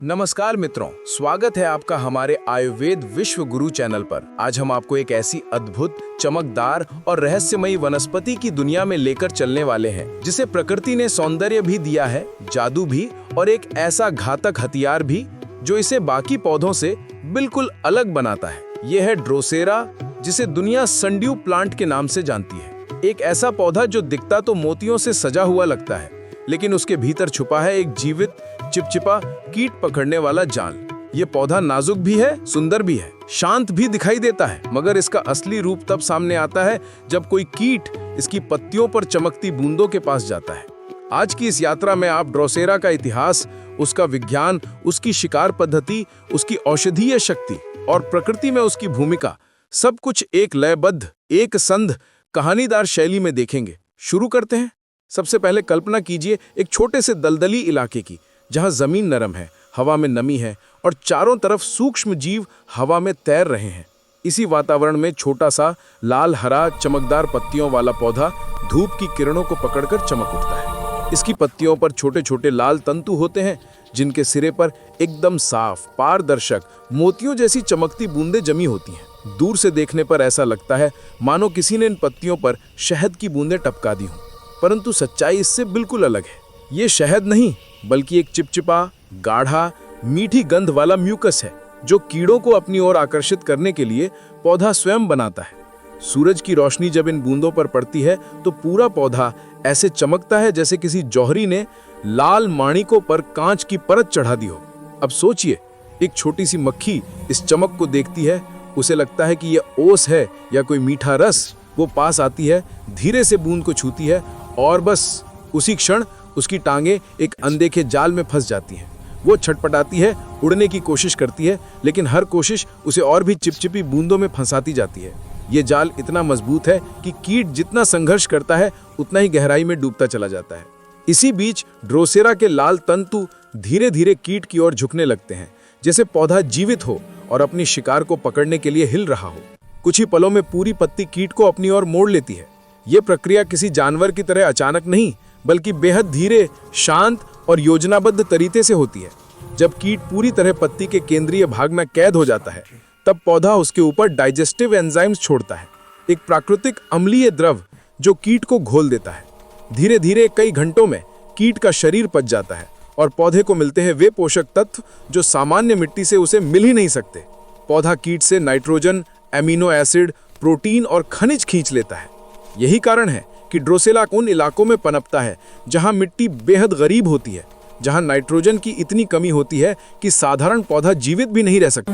नमस्कार मित्रों, स्वागत है आपका हमारे आयुर्वेद विश्व गुरु चैनल पर। आज हम आपको एक ऐसी अद्भुत, चमकदार और रहस्यमयी वनस्पति की दुनिया में लेकर चलने वाले हैं, जिसे प्रकृति ने सौंदर्य भी दिया है, जादू भी और एक ऐसा घातक हथियार भी जो इसे बाकी पौधों से बिल्कुल अलग बनाता है। यह है ड्रोसेरा, जिसे दुनिया संड्यू प्लांट के नाम से जानती है। एक ऐसा पौधा जो दिखता तो मोतियों से सजा हुआ लगता है, लेकिन उसके भीतर छुपा है एक जीवित, चिपचिपा, कीट पकड़ने वाला जाल। ये पौधा नाजुक भी है, सुंदर भी है, शांत भी दिखाई देता है, मगर इसका असली रूप तब सामने आता है जब कोई कीट इसकी पत्तियों पर चमकती बूंदों के पास जाता है। आज की इस यात्रा में आप ड्रोसेरा का इतिहास, उसका विज्ञान, उसकी शिकार पद्धति, उसकी औषधीय शक्ति और प्रकृति में उसकी भूमिका, सब कुछ एक लयबद्ध, एक संध, कहानीदार शैली में देखेंगे। शुरू करते हैं। सबसे पहले कल्पना कीजिए एक छोटे से दलदली इलाके की, जहां जमीन नरम है, हवा में नमी है और चारों तरफ सूक्ष्म जीव हवा में तैर रहे हैं। इसी वातावरण में छोटा सा लाल हरा चमकदार पत्तियों वाला पौधा धूप की किरणों को पकड़कर चमक उठता है। इसकी पत्तियों पर छोटे छोटे लाल तंतु होते हैं, जिनके सिरे पर एकदम साफ, पारदर्शक, मोतियों जैसी चमकती बूंदें जमी होती हैं। दूर से देखने पर ऐसा लगता है मानो किसी ने इन पत्तियों पर शहद की बूंदें टपका दी हों, परंतु सच्चाई इससे बिल्कुल अलग है। ये शहद नहीं, बल्कि एक चिपचिपा, गाढ़ा, मीठी गंध वाला म्यूकस है, जो कीड़ों को अपनी ओर आकर्षित करने के लिए पौधा स्वयं बनाता है। सूरज की रोशनी जब इन बूंदों पर पड़ती है तो पूरा पौधा ऐसे चमकता है जैसे किसी जौहरी ने लाल माणिकों पर कांच की परत चढ़ा दी हो। अब सोचिए, एक छोटी सी मक्खी इस चमक को देखती है, उसे लगता है कि यह ओस है या कोई मीठा रस। वो पास आती है, धीरे से बूंद को छूती है और बस उसी क्षण उसकी टांगें एक अनदेखे जाल में फंस जाती हैं। वो छटपटाती है, उड़ने की कोशिश करती है, लेकिन हर कोशिश उसे और भी चिपचिपी बूंदों में फंसाती जाती है। ये जाल इतना मजबूत है कि कीट जितना संघर्ष करता है उतना ही गहराई में डूबता चला जाता है। इसी बीच ड्रोसेरा के लाल तंतु धीरे धीरे कीट की ओर झुकने लगते हैं, जैसे पौधा जीवित हो और अपनी शिकार को पकड़ने के लिए हिल रहा हो। कुछ ही पलों में पूरी पत्ती कीट को अपनी ओर मोड़ लेती है। ये प्रक्रिया किसी जानवर की तरह अचानक नहीं, बल्कि बेहद धीरे, शांत और योजनाबद्ध तरीके से होती है। जब कीट पूरी तरह पत्ती के केंद्रीय भाग में कैद हो जाता है, तब पौधा उसके ऊपर डाइजेस्टिव एंजाइम्स छोड़ता है, एक प्राकृतिक अम्लीय द्रव जो कीट को घोल देता है। धीरे धीरे कई घंटों में कीट का शरीर पच जाता है और पौधे को मिलते हैं वे पोषक तत्व जो सामान्य मिट्टी से उसे मिल ही नहीं सकते। पौधा कीट से नाइट्रोजन, एमिनो एसिड, प्रोटीन और खनिज खींच लेता है। यही कारण है कि ड्रोसेरा उन इलाकों में पनपता है जहां मिट्टी बेहद गरीब होती है, जहां नाइट्रोजन की इतनी कमी होती है कि साधारण पौधा जीवित भी नहीं रह सकता।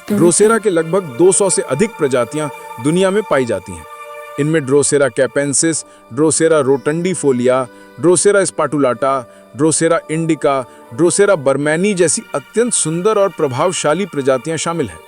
ड्रोसेरा के लगभग 200 से अधिक प्रजातियां दुनिया में पाई जाती हैं। इनमें Drosera capensis, Drosera rotundifolia, Drosera spatulata, Drosera indica, Drosera burmannii जैसी अत्यंत सुंदर और प्रभावशाली प्रजातियां शामिल हैं।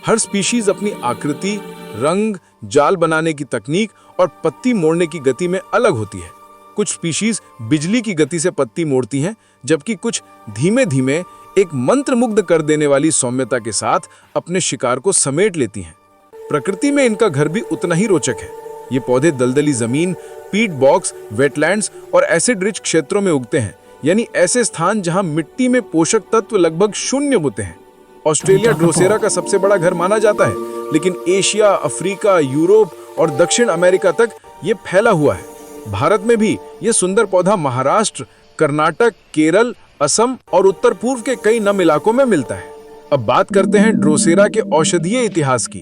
हर स्पीशीज अपनी आकृति, रंग, जाल बनाने की तकनीक और पत्ती मोड़ने की गति में अलग होती है। कुछ स्पीशीज बिजली की गति से पत्ती मोड़ती हैं, जबकि कुछ धीमे धीमे एक मंत्रमुग्ध कर देने वाली सौम्यता के साथ अपने शिकार को समेट लेती हैं। प्रकृति में इनका घर भी उतना ही रोचक है। ये पौधे दलदली जमीन, पीट बॉक्स, वेटलैंड्स और एसिड रिच क्षेत्रों में उगते हैं, यानी ऐसे स्थान जहां मिट्टी में पोषक तत्व लगभग शून्य होते हैं। ऑस्ट्रेलिया ड्रोसेरा का सबसे बड़ा घर माना जाता है, लेकिन एशिया, अफ्रीका, यूरोप और दक्षिण अमेरिका तक ये फैला हुआ है। भारत में भी ये सुंदर पौधा महाराष्ट्र, कर्नाटक, केरल, असम और उत्तर पूर्व के कई नम इलाकों में मिलता है। अब बात करते हैं ड्रोसेरा के औषधीय इतिहास की,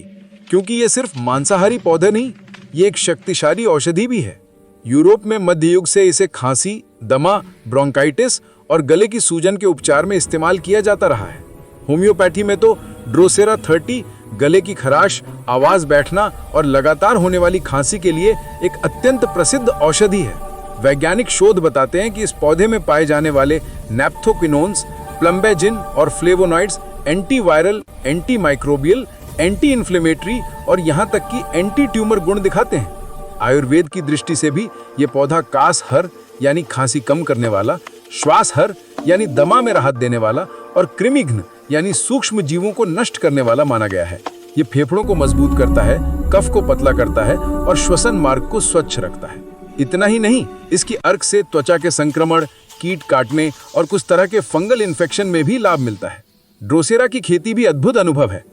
क्योंकि ये सिर्फ मांसाहारी पौधे नहीं, ये एक शक्तिशाली औषधि भी है। यूरोप में मध्य युग से इसे खांसी, दमा, ब्रोंकाइटिस और गले की सूजन के उपचार में इस्तेमाल किया जाता रहा है। होम्योपैथी में तो ड्रोसेरा 30 गले की खराश, आवाज बैठना और लगातार होने वाली खांसी के लिए एक अत्यंत प्रसिद्ध औषधि है। वैज्ञानिक शोध बताते हैं कि इस पौधे में पाए जाने वाले नैप्थोक्विनोन्स, प्लम्बेजिन और flavonoids antiviral, anti microbial, anti inflammatory और यहाँ तक कि एंटी ट्यूमर गुण दिखाते हैं। आयुर्वेद की दृष्टि से भी ये पौधा कास हर यानी खांसी कम करने वाला, श्वास हर यानी दमा में राहत देने वाला और कृमिघ्न यानी सूक्ष्म जीवों को नष्ट करने वाला माना गया है। ये फेफड़ों को मजबूत करता है, कफ को पतला करता है और श्वसन मार्ग को स्वच्छ रखता है। इतना ही नहीं, इसकी अर्क से त्वचा के संक्रमण, कीट काटने और कुछ तरह के फंगल इन्फेक्शन में भी लाभ मिलता है। ड्रोसेरा की खेती भी अद्भुत अनुभव है।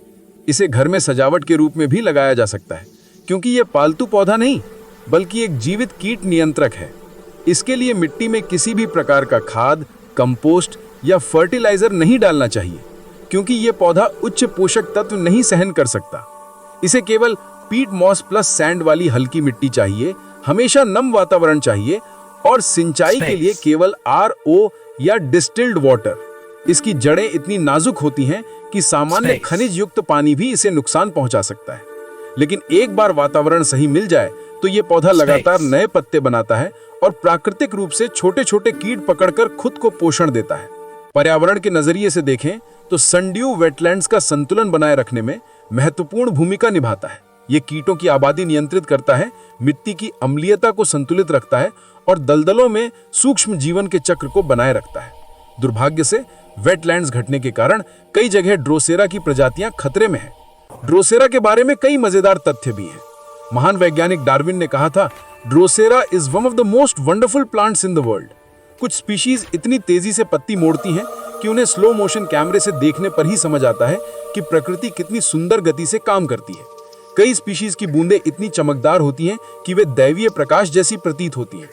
इसे घर में सजावट के रूप में भी लगाया जा सकता है, क्योंकि ये पालतू पौधा नहीं बल्कि एक जीवित कीट नियंत्रक है। इसके लिए मिट्टी में किसी भी प्रकार का खाद, कंपोस्ट या फर्टिलाइजर नहीं डालना चाहिए, क्योंकि ये पौधा उच्च पोषक तत्व नहीं सहन कर सकता। इसे केवल पीट मॉस प्लस सैंड वाली हल्की मिट्टी चाहिए, हमेशा नम वातावरण चाहिए और सिंचाई के लिए केवल RO या डिस्टिल्ड वाटर। इसकी जड़ें इतनी नाजुक होती हैं कि सामान्य खनिज युक्त पानी भी इसे नुकसान पहुंचा सकता है। लेकिन एक बार वातावरण सही मिल जाए तो ये पौधा लगातार नए पत्ते बनाता है और प्राकृतिक रूप से छोटे छोटे कीट पकड़कर खुद को पोषण देता है। पर्यावरण के नजरिए से देखें तो सनड्यू वेटलैंड्स का संतुलन बनाए रखने में महत्वपूर्ण भूमिका निभाता है। ये कीटों की आबादी नियंत्रित करता है, मिट्टी की अम्लीयता को संतुलित रखता है और दलदलों में सूक्ष्म जीवन के चक्र को बनाए रखता है। दुर्भाग्य से वेटलैंड्स घटने के कारण कई जगह ड्रोसेरा की प्रजातियां खतरे में हैं। ड्रोसेरा के बारे में कई मजेदार तथ्य भी हैं। महान वैज्ञानिक डार्विन ने कहा था, Drosera is one of the most wonderful plants in the world. कुछ स्पीशीज इतनी तेजी से पत्ती मोड़ती हैं कि उन्हें स्लो मोशन कैमरे से देखने पर ही समझ आता है कि प्रकृति कितनी सुंदर गति से काम करती है। कई स्पीशीज की बूंदें इतनी चमकदार होती हैं कि वे दैवीय प्रकाश जैसी प्रतीत होती हैं।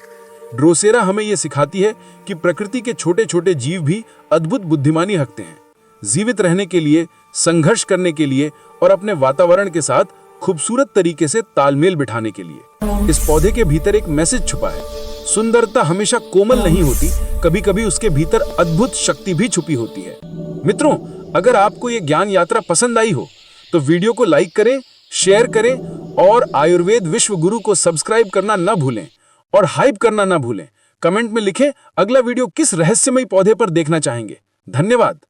ड्रोसेरा हमें यह सिखाती है कि प्रकृति के छोटे छोटे जीव भी अद्भुत बुद्धिमानी रखते हैं, जीवित रहने के लिए, संघर्ष करने के लिए और अपने वातावरण के साथ खूबसूरत तरीके से तालमेल बिठाने के लिए। इस पौधे के भीतर एक मैसेज छुपा है। सुंदरता हमेशा कोमल नहीं होती, कभी कभी उसके भीतर अद्भुत शक्ति भी छुपी होती है। मित्रों, अगर आपको ये ज्ञान यात्रा पसंद आई हो तो वीडियो को लाइक करें, शेयर करें और आयुर्वेद विश्व गुरु को सब्सक्राइब करना न भूलें और हाइप करना न भूलें। कमेंट में लिखें अगला वीडियो किस रहस्यमयी पौधे पर देखना चाहेंगे। धन्यवाद।